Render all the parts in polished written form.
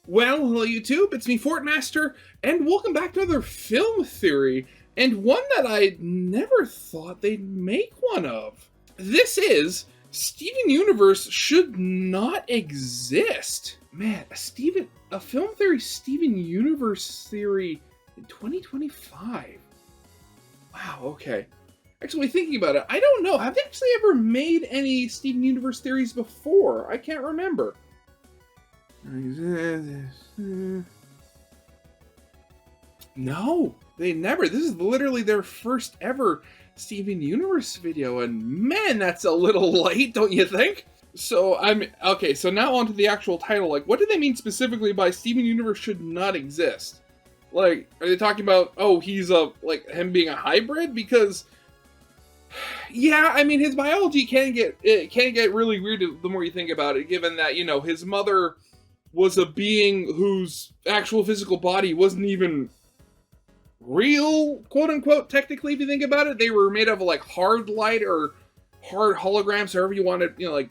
Well, hello YouTube, it's me Fortmaster, and welcome back to another film theory, and one that I never thought they'd make one of. This is, Steven Universe should not exist. Man, a film theory Steven Universe theory in 2025. Wow, okay. Actually, thinking about it, I don't know, have they actually ever made any Steven Universe theories before? I can't remember. No, they never. This is literally their first ever Steven Universe video, and man, that's a little late, don't you think? So okay, so now on to the actual title. Like, what do they mean specifically by Steven Universe should not exist? Like, are they talking about, oh, he's like him being a hybrid? Because yeah, I mean, his biology can get really weird the more you think about it, given that, you know, his mother was a being whose actual physical body wasn't even real, quote unquote, technically, if you think about it. They were made of like hard light or hard holograms, however you want to, you know, like,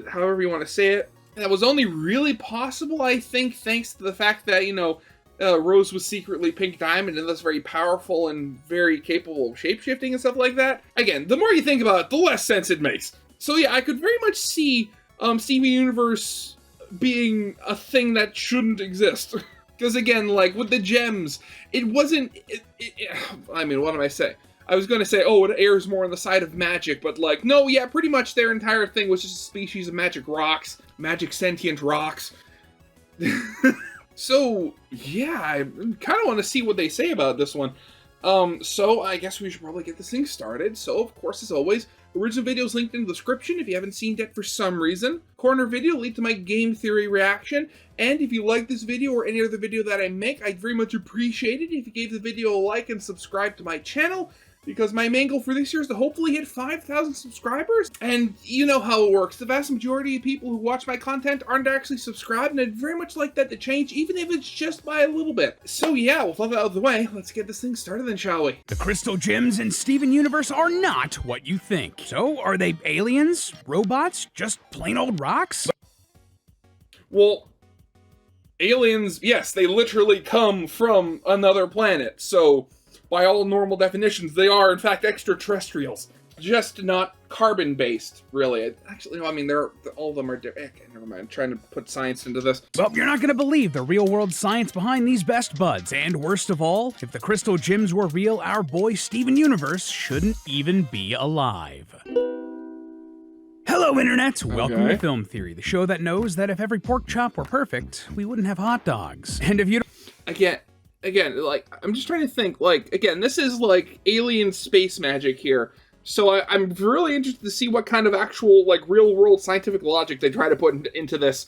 however you want to say it. And that was only really possible, I think, thanks to the fact that, you know, Rose was secretly Pink Diamond and thus very powerful and very capable of shapeshifting and stuff like that. Again, the more you think about it, the less sense it makes. So yeah, I could very much see Steven Universe being a thing that shouldn't exist. Because again, like with the gems, it wasn't, I mean, what am I saying? I was going to say, oh, it airs more on the side of magic, but like, no, yeah, pretty much their entire thing was just a species of magic rocks, magic sentient rocks. So, yeah, I kind of want to see what they say about this one. So I guess we should probably get this thing started. So, of course, as always, original video is linked in the description if you haven't seen it for some reason. Corner video linked to my game theory reaction. And if you like this video or any other video that I make, I'd very much appreciate it if you gave the video a like and subscribe to my channel, because my main goal for this year is to hopefully hit 5,000 subscribers. And you know how it works. The vast majority of people who watch my content aren't actually subscribed, and I'd very much like that to change, even if it's just by a little bit. So yeah, with all that out of the way, let's get this thing started then, shall we? The crystal gems in Steven Universe are not what you think. So, are they aliens? Robots? Just plain old rocks? Well, aliens, yes, they literally come from another planet, so by all normal definitions, they are, in fact, extraterrestrials. Just not carbon-based, really. Actually, no, I mean, all of them are different. Okay, never mind. I'm trying to put science into this. Well, you're not going to believe the real-world science behind these best buds. And worst of all, if the crystal gems were real, our boy Steven Universe shouldn't even be alive. Hello, Internet! Welcome to Film Theory, the show that knows that if every pork chop were perfect, we wouldn't have hot dogs. And if you don't... Again, like, I'm just trying to think, like, again, this is, like, alien space magic here. So I'm really interested to see what kind of actual, like, real-world scientific logic they try to put into this.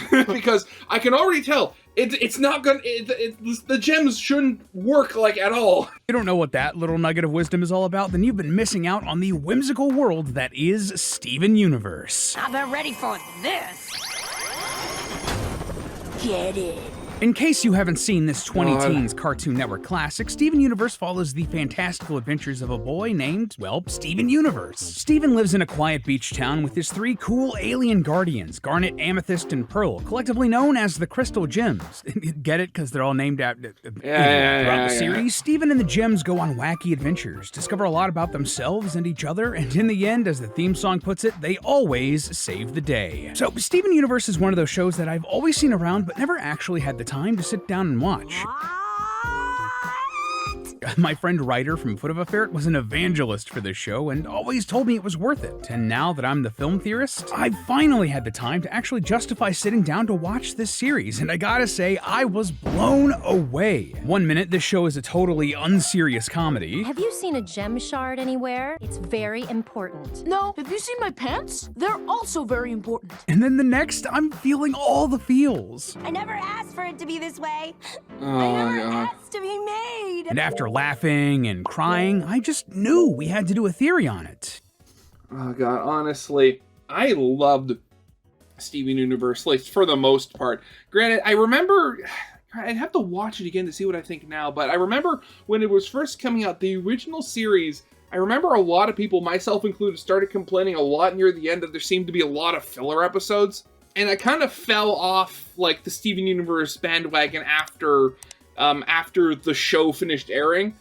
Because I can already tell, it's not gonna, the gems shouldn't work, like, at all. If you don't know what that little nugget of wisdom is all about, then you've been missing out on the whimsical world that is Steven Universe. Now they're ready for this. Get it. In case you haven't seen this 20-teens Cartoon Network classic, Steven Universe follows the fantastical adventures of a boy named, well, Steven Universe. Steven lives in a quiet beach town with his three cool alien guardians, Garnet, Amethyst, and Pearl, collectively known as the Crystal Gems. Get it? Because they're all named after... Throughout the series, Steven and the Gems go on wacky adventures, discover a lot about themselves and each other, and in the end, as the theme song puts it, they always save the day. So, Steven Universe is one of those shows that I've always seen around, but never actually had the time to sit down and watch. My friend Ryder from Foot of a Ferret was an evangelist for this show and always told me it was worth it. And now that I'm the film theorist, I've finally had the time to actually justify sitting down to watch this series, and I gotta say, I was blown away. One minute, this show is a totally unserious comedy. Have you seen a gem shard anywhere? It's very important. No, have you seen my pants? They're also very important. And then the next, I'm feeling all the feels. I never asked for it to be this way. Oh, I never God. asked to be made. And after laughing and crying, I just knew we had to do a theory on it. Oh, God, honestly, I loved Steven Universe, like, for the most part. Granted, I remember... I'd have to watch it again to see what I think now, but I remember when it was first coming out, the original series, I remember a lot of people, myself included, started complaining a lot near the end that there seemed to be a lot of filler episodes. and I kind of fell off like the Steven Universe bandwagon after the show finished airing.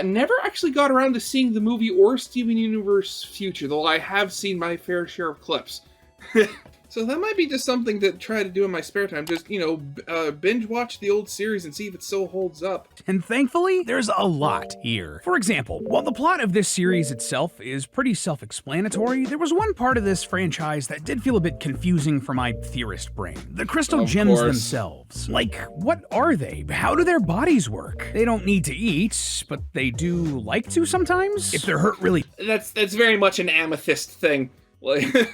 Never actually got around to seeing the movie or Steven Universe Future, though I have seen my fair share of clips. So that might be just something to try to do in my spare time. Just, binge watch the old series and see if it still holds up. And thankfully, there's a lot here. For example, while the plot of this series itself is pretty self-explanatory, there was one part of this franchise that did feel a bit confusing for my theorist brain. The crystal gems themselves. Like, what are they? How do their bodies work? They don't need to eat, but they do like to sometimes? If they're hurt really That's very much an amethyst thing.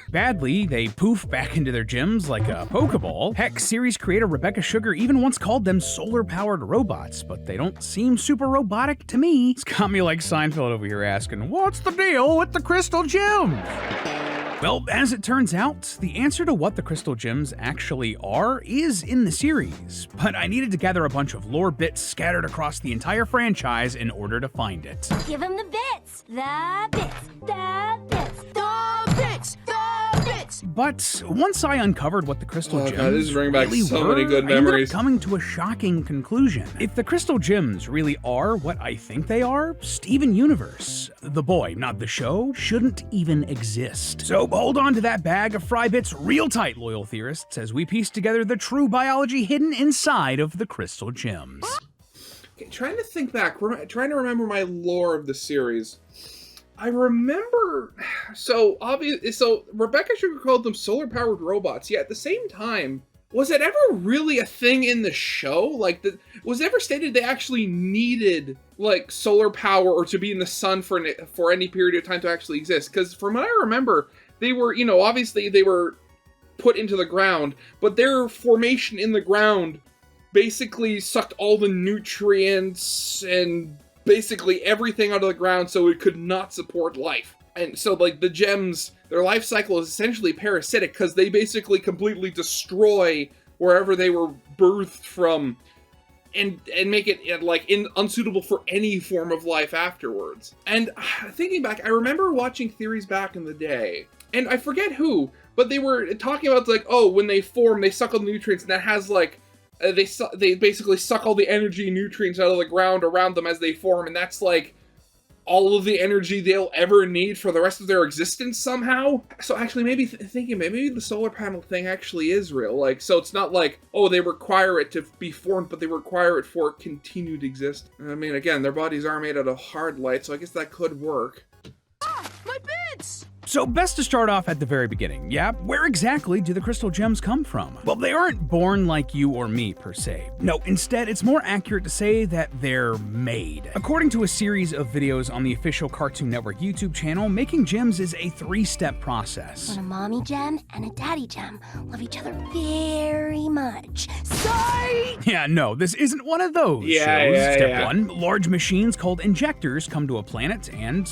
badly, they poof back into their gems like a Pokeball. Heck, series creator Rebecca Sugar even once called them solar-powered robots, but they don't seem super robotic to me. It's got me like Seinfeld over here asking, what's the deal with the crystal gems? Well, as it turns out, the answer to what the crystal gems actually are is in the series, but I needed to gather a bunch of lore bits scattered across the entire franchise in order to find it. Give him the bits. The bits. The bits. The bits! The bits! But once I uncovered what the crystal gems God, this is bringing back really so were, many good I ended memories. up coming to a shocking conclusion. If the crystal gems really are what I think they are, Steven Universe, the boy, not the show, shouldn't even exist. So hold on to that bag of fry bits real tight, loyal theorists, as we piece together the true biology hidden inside of the crystal gems. Okay, trying to think back, trying to remember my lore of the series. I remember, so Rebecca Sugar called them solar-powered robots, yet at the same time, was it ever really a thing in the show? Like, was it ever stated they actually needed, like, solar power or to be in the sun for any period of time to actually exist? Because from what I remember, they were, obviously they were put into the ground, but their formation in the ground basically sucked all the nutrients and basically everything out of the ground so it could not support life. And so, like, the gems, their life cycle is essentially parasitic because they basically completely destroy wherever they were birthed from and make it, like, unsuitable for any form of life afterwards. And thinking back, I remember watching theories back in the day, and I forget who, but they were talking about, like, oh, when they form, they suck all the nutrients, and that has, like, they basically suck all the energy and nutrients out of the ground around them as they form, and that's like all of the energy they'll ever need for the rest of their existence somehow. So actually, maybe thinking maybe the solar panel thing actually is real. Like, so it's not like, oh, they require it to be formed, but they require it for continued exist. I mean, again, their bodies are made out of hard light, so I guess that could work. Ah, my bits! So best to start off at the very beginning. Yeah, where exactly do the crystal gems come from? Well, they aren't born like you or me, per se. No, instead, it's more accurate to say that they're made. According to a series of videos on the official Cartoon Network YouTube channel, making gems is a 3-step process. When a mommy gem and a daddy gem love each other very much. Psych! Yeah, no, this isn't one of those shows. Step 1, large machines called injectors come to a planet and,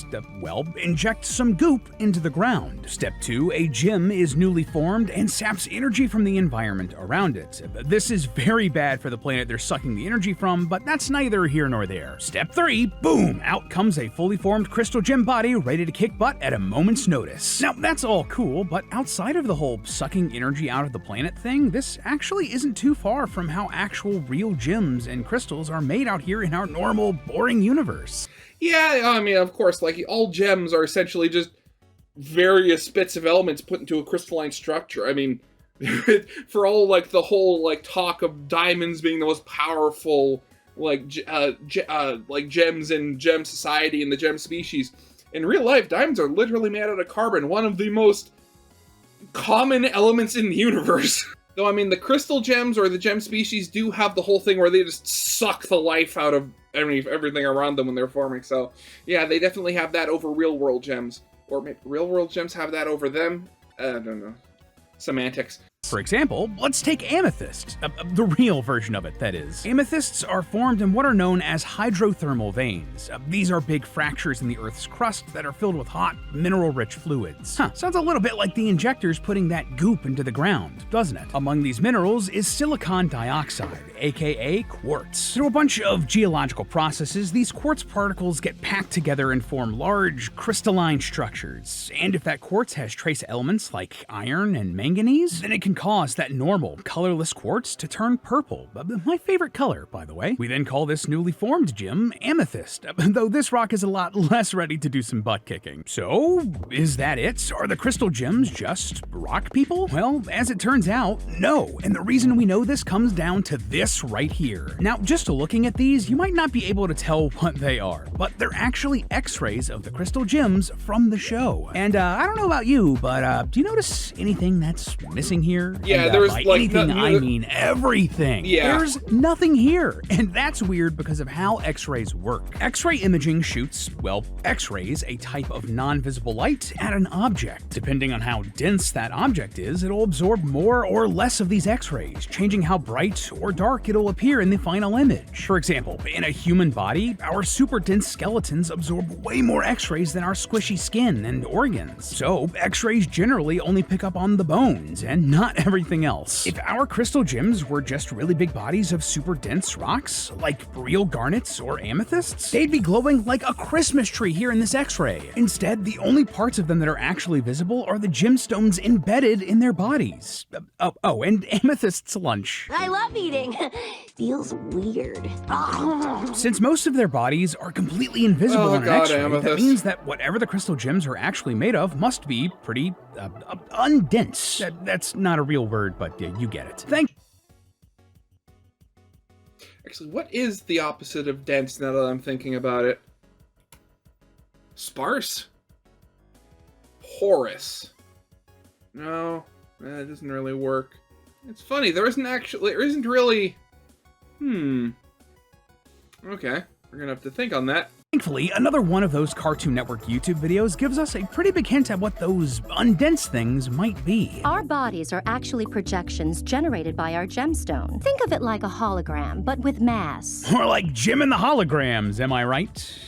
inject some goop into the ground. Step 2, a gem is newly formed and saps energy from the environment around it. This is very bad for the planet they're sucking the energy from, but that's neither here nor there. Step 3, boom, out comes a fully formed crystal gem body ready to kick butt at a moment's notice. Now, that's all cool, but outside of the whole sucking energy out of the planet thing, this actually isn't too far from how actual real gems and crystals are made out here in our normal, boring universe. Yeah, I mean, of course, like, all gems are essentially just various bits of elements put into a crystalline structure. I mean, for all, like, the whole, like, talk of diamonds being the most powerful, like, gems in gem society and the gem species, in real life, diamonds are literally made out of carbon, one of the most common elements in the universe. Though, I mean, the crystal gems or the gem species do have the whole thing where they just suck the life out of everything around them when they're forming, so yeah, they definitely have that over real-world gems. Or maybe real-world gems have that over them? I don't know. Semantics. For example, let's take amethyst, the real version of it, that is. Amethysts are formed in what are known as hydrothermal veins. These are big fractures in the Earth's crust that are filled with hot, mineral-rich fluids. Sounds a little bit like the injectors putting that goop into the ground, doesn't it? Among these minerals is silicon dioxide, aka quartz. Through a bunch of geological processes, these quartz particles get packed together and form large, crystalline structures. And if that quartz has trace elements like iron and manganese, then it can cause that normal, colorless quartz to turn purple. My favorite color, by the way. We then call this newly formed gem amethyst, though this rock is a lot less ready to do some butt kicking. So, is that it? Are the crystal gems just rock people? Well, as it turns out, no. And the reason we know this comes down to this right here. Now, just looking at these, you might not be able to tell what they are, but they're actually X-rays of the crystal gems from the show. And I don't know about you, but do you notice anything that's missing here? Yeah, and, there's by like anything I mean everything. Yeah. There's nothing here, and that's weird because of how X-rays work. X-ray imaging shoots, well, X-rays, a type of non-visible light, at an object. Depending on how dense that object is, it'll absorb more or less of these X-rays, changing how bright or dark it'll appear in the final image. For example, in a human body, our super dense skeletons absorb way more X-rays than our squishy skin and organs. So, X-rays generally only pick up on the bones and not everything else. If our crystal gems were just really big bodies of super dense rocks, like real garnets or amethysts, they'd be glowing like a Christmas tree here in this X-ray. Instead, the only parts of them that are actually visible are the gemstones embedded in their bodies. And amethyst's lunch. I love eating. Feels weird. Since most of their bodies are completely invisible in an X-ray, that amethyst. means that whatever the crystal gems are actually made of must be pretty undense. That's not a real word, but you get it. Actually, what is the opposite of dense now that I'm thinking about it? Sparse? Porous. No, that doesn't really work. It's funny, there isn't really... Okay, we're gonna have to think on that. Thankfully, another one of those Cartoon Network YouTube videos gives us a pretty big hint at what those undense things might be. Our bodies are actually projections generated by our gemstone. Think of it like a hologram, but with mass. More like Jim and the Holograms, am I right?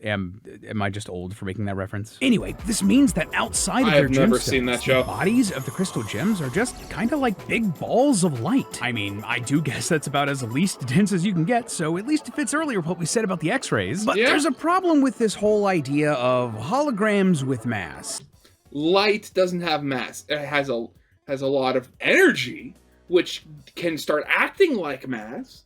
Am I just old for making that reference? Anyway, this means that outside of their I've never gemstones, seen that show. the bodies of the crystal gems are just kind of like big balls of light. I mean, I do guess that's about as least dense as you can get, so at least it fits earlier what we said about the X-rays. But Yeah. there's a problem with this whole idea of holograms with mass. Light doesn't have mass. It has a lot of energy, which can start acting like mass,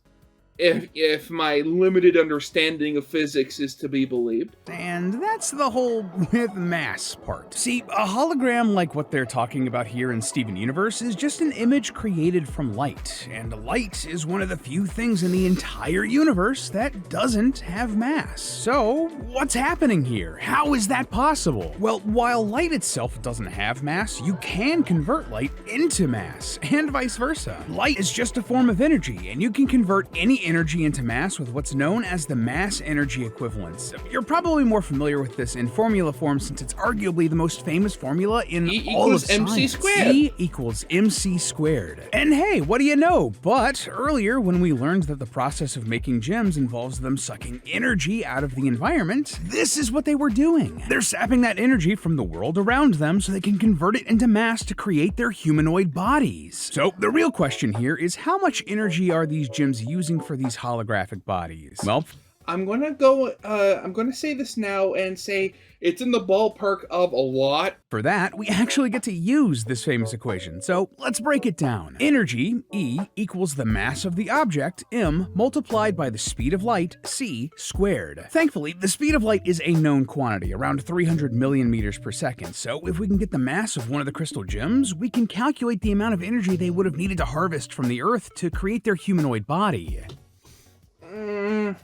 if my limited understanding of physics is to be believed. And that's the whole with mass part. See, a hologram like what they're talking about here in Steven Universe is just an image created from light, and light is one of the few things in the entire universe that doesn't have mass. So, what's happening here? How is that possible? Well, while light itself doesn't have mass, you can convert light into mass, and vice versa. Light is just a form of energy, and you can convert any energy into mass with what's known as the mass-energy equivalence. You're probably more familiar with this in formula form since it's arguably the most famous formula in E all of equals MC science. squared. E equals MC squared. And hey, what do you know? But earlier when we learned that the process of making gems involves them sucking energy out of the environment, this is what they were doing. They're sapping that energy from the world around them so they can convert it into mass to create their humanoid bodies. So the real question here is how much energy are these gems using for these holographic bodies? Well, I'm gonna say this now and say it's in the ballpark of a lot. for that, we actually get to use this famous equation, so let's break it down. Energy, E, equals the mass of the object, M, multiplied by the speed of light, C, squared. Thankfully, the speed of light is a known quantity, around 300 million meters per second, so if we can get the mass of one of the crystal gems, we can calculate the amount of energy they would have needed to harvest from the Earth to create their humanoid body.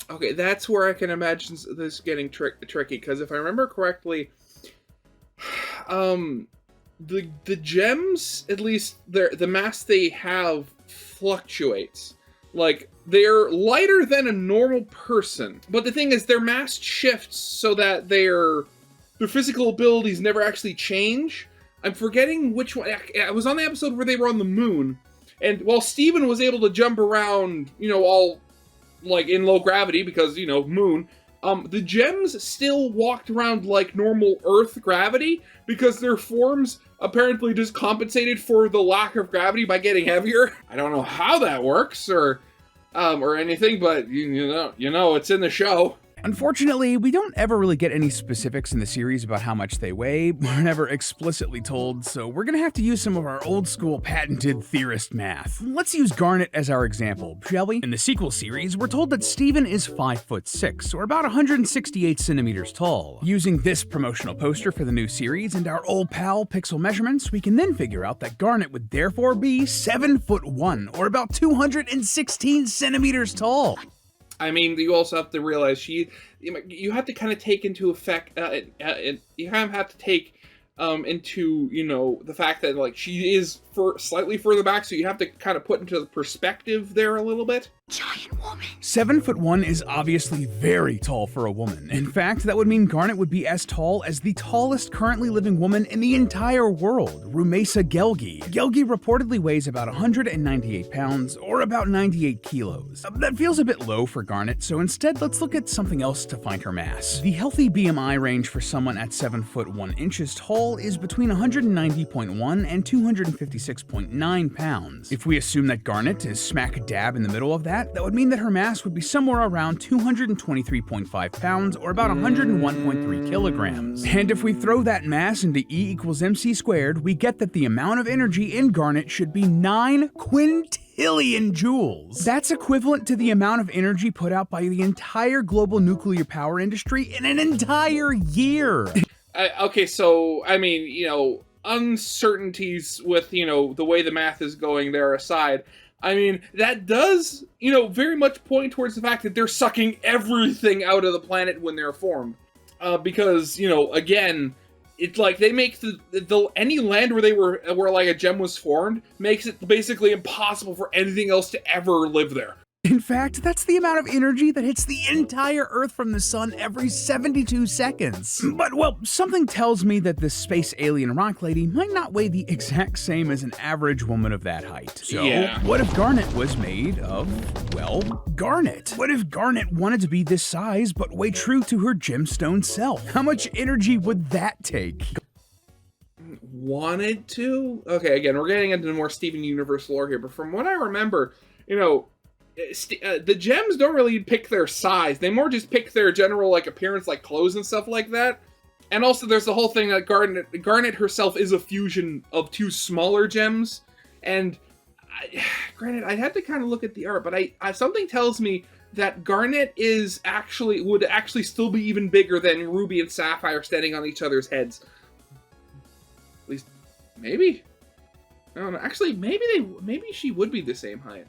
Okay, that's where I can imagine this getting tricky, because if I remember correctly, the gems, at least the mass they have, fluctuates. Like, they're lighter than a normal person, but the thing is, their mass shifts so that their physical abilities never actually change. I'm forgetting which one. I was on the episode where they were on the moon, and while Steven was able to jump around, all like in low gravity because, moon, the gems still walked around like normal Earth gravity because their forms apparently just compensated for the lack of gravity by getting heavier. I don't know how that works or anything, but you know, it's in the show. Unfortunately, we don't ever really get any specifics in the series about how much they weigh. We're never explicitly told, so we're gonna have to use some of our old school patented theorist math. Let's use Garnet as our example, shall we? In the sequel series, we're told that Steven is 5'6", or about 168 centimeters tall. Using this promotional poster for the new series and our old pal pixel measurements, we can then figure out that Garnet would therefore be 7'1", or about 216 centimeters tall. I mean, you also have to realize you have to kind of take into effect, you kind of have to take into, the fact that, like, she is slightly further back, so you have to kind of put into the perspective there a little bit. Giant woman. 7'1" is obviously very tall for a woman. In fact, that would mean Garnet would be as tall as the tallest currently living woman in the entire world, Rumesa Gelgi. Gelgi reportedly weighs about 198 pounds, or about 98 kilos. That feels a bit low for Garnet, so instead let's look at something else to find her mass. The healthy BMI range for someone at 7'1" tall is between 190.1 and 256.9 pounds. If we assume that Garnet is smack dab in the middle of that would mean that her mass would be somewhere around 223.5 pounds, or about 101.3 kilograms. And if we throw that mass into E = mc squared, we get that the amount of energy in Garnet should be 9 quintillion joules. That's equivalent to the amount of energy put out by the entire global nuclear power industry in an entire year. Okay, so, I mean, uncertainties with, the way the math is going there aside, I mean, that does, very much point towards the fact that they're sucking everything out of the planet when they're formed. Because, again, it's like they make any land where like a gem was formed makes it basically impossible for anything else to ever live there. In fact, that's the amount of energy that hits the entire Earth from the sun every 72 seconds. But, well, something tells me that this space alien rock lady might not weigh the exact same as an average woman of that height. So, yeah. What if Garnet was made of, well, garnet? What if Garnet wanted to be this size but weigh true to her gemstone self? How much energy would that take? Wanted to? Okay, again, we're getting into more Steven Universe lore here, but from what I remember, the gems don't really pick their size. They more just pick their general, like, appearance, like clothes and stuff like that. And also there's the whole thing that Garnet herself is a fusion of two smaller gems. And granted, I had to kind of look at the art, but something tells me that Garnet would actually still be even bigger than Ruby and Sapphire standing on each other's heads. At least, maybe. I don't know. Actually, maybe she would be the same height.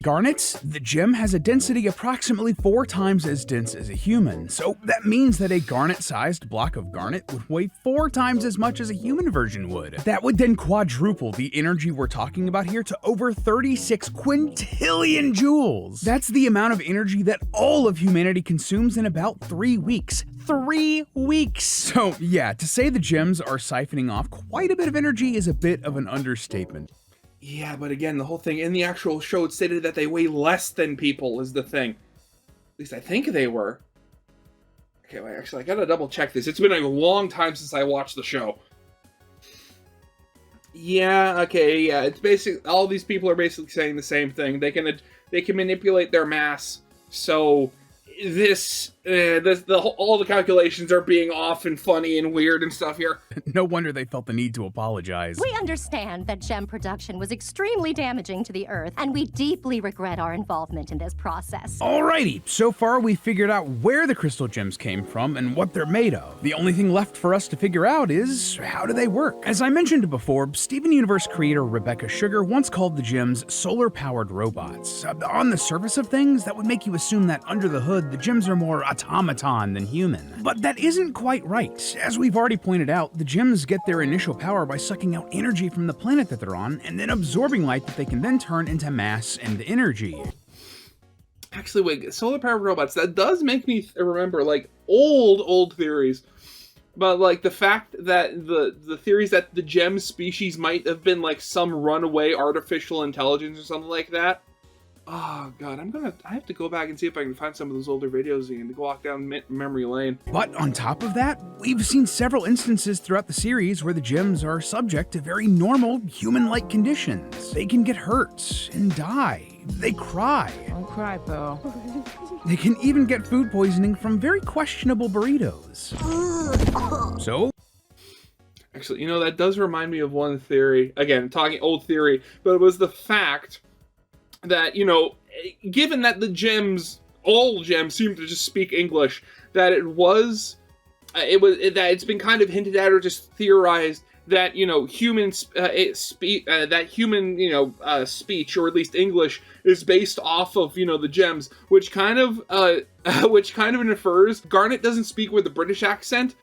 Garnet, the gem has a density approximately 4 times as dense as a human, so that means that a garnet-sized block of garnet would weigh 4 times as much as a human version would. That would then quadruple the energy we're talking about here to over 36 quintillion joules. That's the amount of energy that all of humanity consumes in about 3 weeks. 3 weeks! So yeah, to say the gems are siphoning off quite a bit of energy is a bit of an understatement. Yeah, but again, the whole thing in the actual show, it stated that they weigh less than people is the thing. At least I think they were. Okay, wait, actually, I gotta double check this. It's been a long time since I watched the show. Yeah, okay, yeah, it's basically, all these people are basically saying the same thing. They can manipulate their mass, so all the calculations are being off and funny and weird and stuff here. No wonder they felt the need to apologize. We understand that gem production was extremely damaging to the Earth, and we deeply regret our involvement in this process. Alrighty, so far we figured out where the crystal gems came from and what they're made of. The only thing left for us to figure out is, how do they work? As I mentioned before, Steven Universe creator Rebecca Sugar once called the gems solar-powered robots. On the surface of things, that would make you assume that under the hood, the gems are more automaton than human. But that isn't quite right. As we've already pointed out, the gems get their initial power by sucking out energy from the planet that they're on, and then absorbing light that they can then turn into mass and energy. Actually, wait, solar-powered robots, that does make me remember, like, old theories. But, like, the fact that the theories that the gem species might have been, like, some runaway artificial intelligence or something like that. Oh god, I have to go back and see if I can find some of those older videos again to go walk down memory lane. But on top of that, we've seen several instances throughout the series where the gems are subject to very normal human-like conditions. They can get hurt and die. They cry. Don't cry, pal. They can even get food poisoning from very questionable burritos. So, Actually, you know, that does remind me of one theory. Again, talking old theory, but it was the fact that, you know, given that the gems, all gems seem to just speak English, that that it's been kind of hinted at or just theorized that, you know, speech, or at least English, is based off of, you know, the gems, which kind of infers Garnet doesn't speak with a British accent.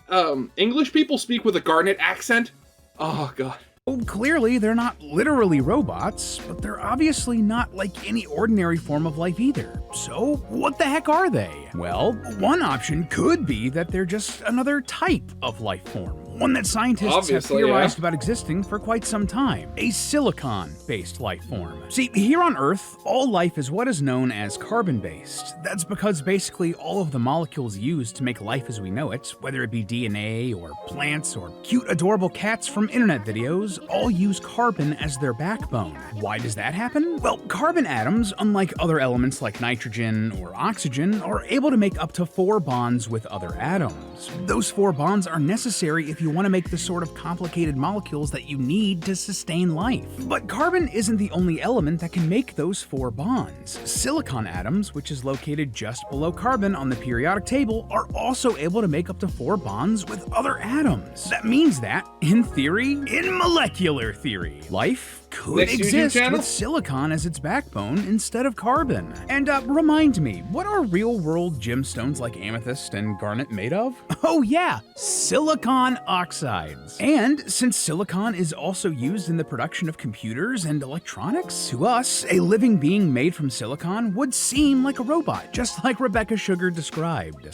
English people speak with a Garnet accent. Oh god. well, clearly they're not literally robots, but they're obviously not like any ordinary form of life either. So, what the heck are they? Well, one option could be that they're just another type of life form. One that scientists have theorized about existing for quite some time. A silicon-based life form. See, here on Earth, all life is what is known as carbon-based. That's because basically all of the molecules used to make life as we know it, whether it be DNA or plants or cute adorable cats from internet videos, all use carbon as their backbone. Why does that happen? Well, carbon atoms, unlike other elements like nitrogen or oxygen, are able to make up to 4 bonds with other atoms. Those 4 bonds are necessary if you want to make the sort of complicated molecules that you need to sustain life. But carbon isn't the only element that can make those 4 bonds. Silicon atoms, which is located just below carbon on the periodic table, are also able to make up to 4 bonds with other atoms. That means that, in theory, in molecular theory, life could exist with silicon as its backbone instead of carbon. And remind me, what are real-world gemstones like amethyst and garnet made of? Oh yeah, silicon oxides. And since silicon is also used in the production of computers and electronics, to us, a living being made from silicon would seem like a robot, just like Rebecca Sugar described.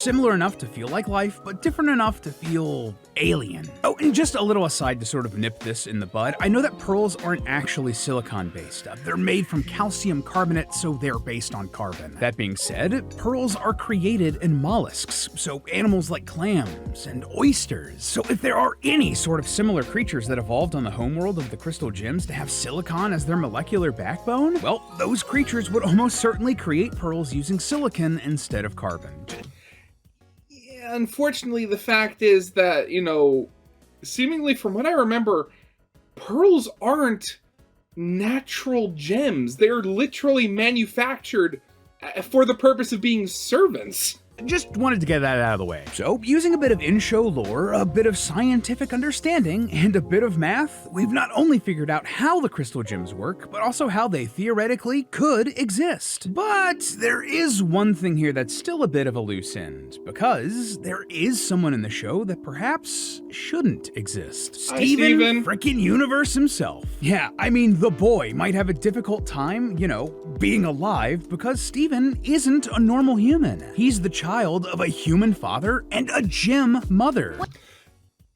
Similar enough to feel like life, but different enough to feel alien. Oh, and just a little aside to sort of nip this in the bud, I know that pearls aren't actually silicon-based. They're made from calcium carbonate, so they're based on carbon. That being said, pearls are created in mollusks, so animals like clams and oysters. So if there are any sort of similar creatures that evolved on the homeworld of the crystal gems to have silicon as their molecular backbone, well, those creatures would almost certainly create pearls using silicon instead of carbon. Unfortunately, the fact is that, you know, seemingly from what I remember, pearls aren't natural gems. They're literally manufactured for the purpose of being servants. Just wanted to get that out of the way. So, using a bit of in-show lore, a bit of scientific understanding, and a bit of math, we've not only figured out how the crystal gems work, but also how they theoretically could exist. But there is one thing here that's still a bit of a loose end, because there is someone in the show that perhaps shouldn't exist. Steven frickin' Universe himself. Yeah, I mean, the boy might have a difficult time, you know, being alive because Steven isn't a normal human. He's the child of a human father and a gem mother.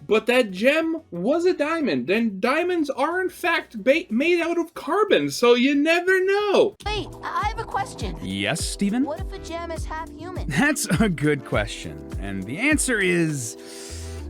But that gem was a diamond, and diamonds are in fact made out of carbon, so you never know. Wait, I have a question. Yes, Steven? What if a gem is half human? That's a good question, and the answer is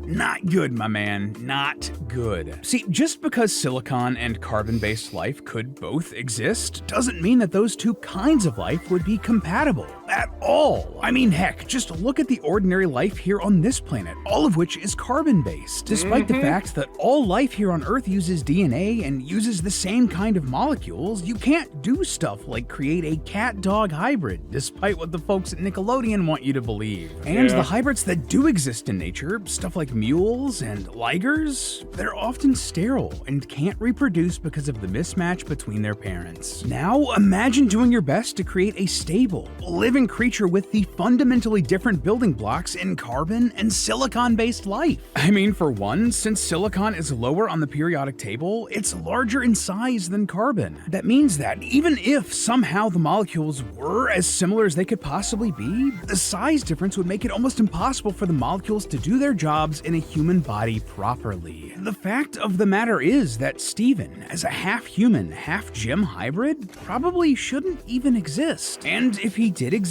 not good, my man, not good. See, just because silicon and carbon-based life could both exist doesn't mean that those two kinds of life would be compatible at all. I mean, heck, just look at the ordinary life here on this planet, all of which is carbon-based. Despite the fact that all life here on Earth uses DNA and uses the same kind of molecules, you can't do stuff like create a cat-dog hybrid, despite what the folks at Nickelodeon want you to believe. And the hybrids that do exist in nature, stuff like mules and ligers, they're often sterile and can't reproduce because of the mismatch between their parents. Now, imagine doing your best to create a stable, living living creature with the fundamentally different building blocks in carbon and silicon-based life. I mean, for one, since silicon is lower on the periodic table, it's larger in size than carbon. That means that even if somehow the molecules were as similar as they could possibly be, the size difference would make it almost impossible for the molecules to do their jobs in a human body properly. The fact of the matter is that Steven, as a half-human, half-gem hybrid, probably shouldn't even exist. And if he did exist,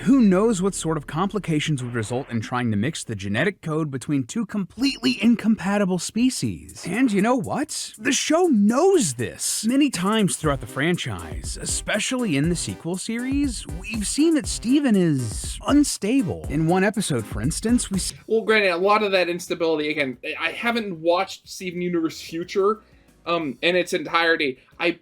who knows what sort of complications would result in trying to mix the genetic code between two completely incompatible species. And you know what? The show knows this. Many times throughout the franchise, especially in the sequel series, we've seen that Steven is unstable. In one episode, for instance, Well, granted, a lot of that instability, again, I haven't watched Steven Universe Future in its entirety. I've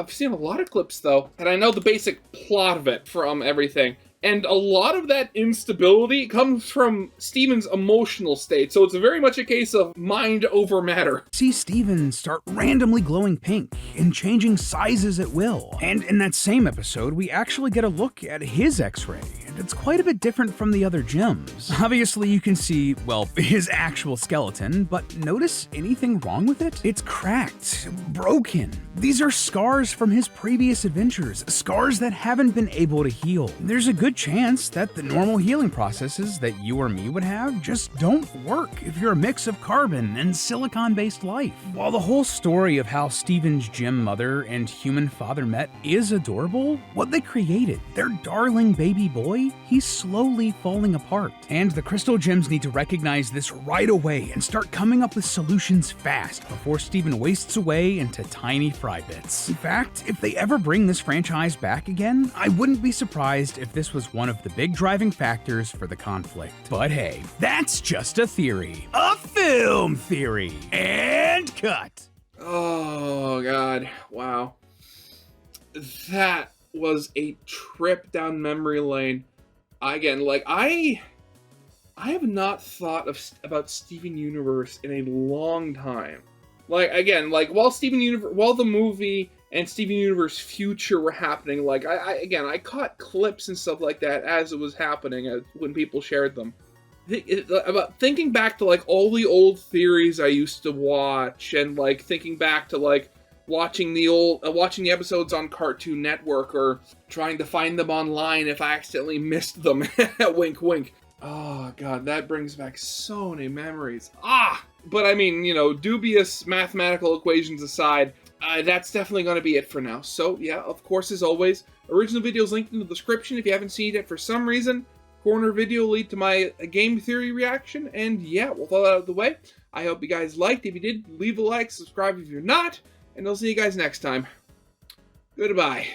seen a lot of clips, though, and I know the basic plot of it from everything. And a lot of that instability comes from Steven's emotional state, so it's very much a case of mind over matter. see Steven start randomly glowing pink and changing sizes at will. And in that same episode, we actually get a look at his X-ray, and it's quite a bit different from the other gems. Obviously, you can see, well, his actual skeleton, but notice anything wrong with it? It's cracked, broken. These are scars from his previous adventures, scars that haven't been able to heal. There's a good chance that the normal healing processes that you or me would have just don't work if you're a mix of carbon and silicon-based life. While the whole story of how Steven's gem mother and human father met is adorable, what they created, their darling baby boy, he's slowly falling apart. And the crystal gems need to recognize this right away and start coming up with solutions fast before Steven wastes away into tiny fry bits. In fact, if they ever bring this franchise back again, I wouldn't be surprised if this was one of the big driving factors for the conflict. But hey, that's just a theory. A film theory. And cut. Oh, God. Wow. That was a trip down memory lane. Again, like, I have not thought about Steven Universe in a long time. Like, again, like, while the movie and Steven Universe Future were happening, like, I caught clips and stuff like that as it was happening, when people shared them. About thinking back to, like, all the old theories I used to watch, and, like, thinking back to, like, watching the episodes on Cartoon Network, or trying to find them online if I accidentally missed them. Wink, wink. Oh, God, that brings back so many memories. But I mean, you know, dubious mathematical equations aside, that's definitely going to be it for now. So, yeah, of course, as always, original videos linked in the description if you haven't seen it for some reason. Corner video will lead to my game theory reaction, and yeah, we'll throw that out of the way. I hope you guys liked. If you did, leave a like, subscribe if you're not, and I'll see you guys next time. Goodbye.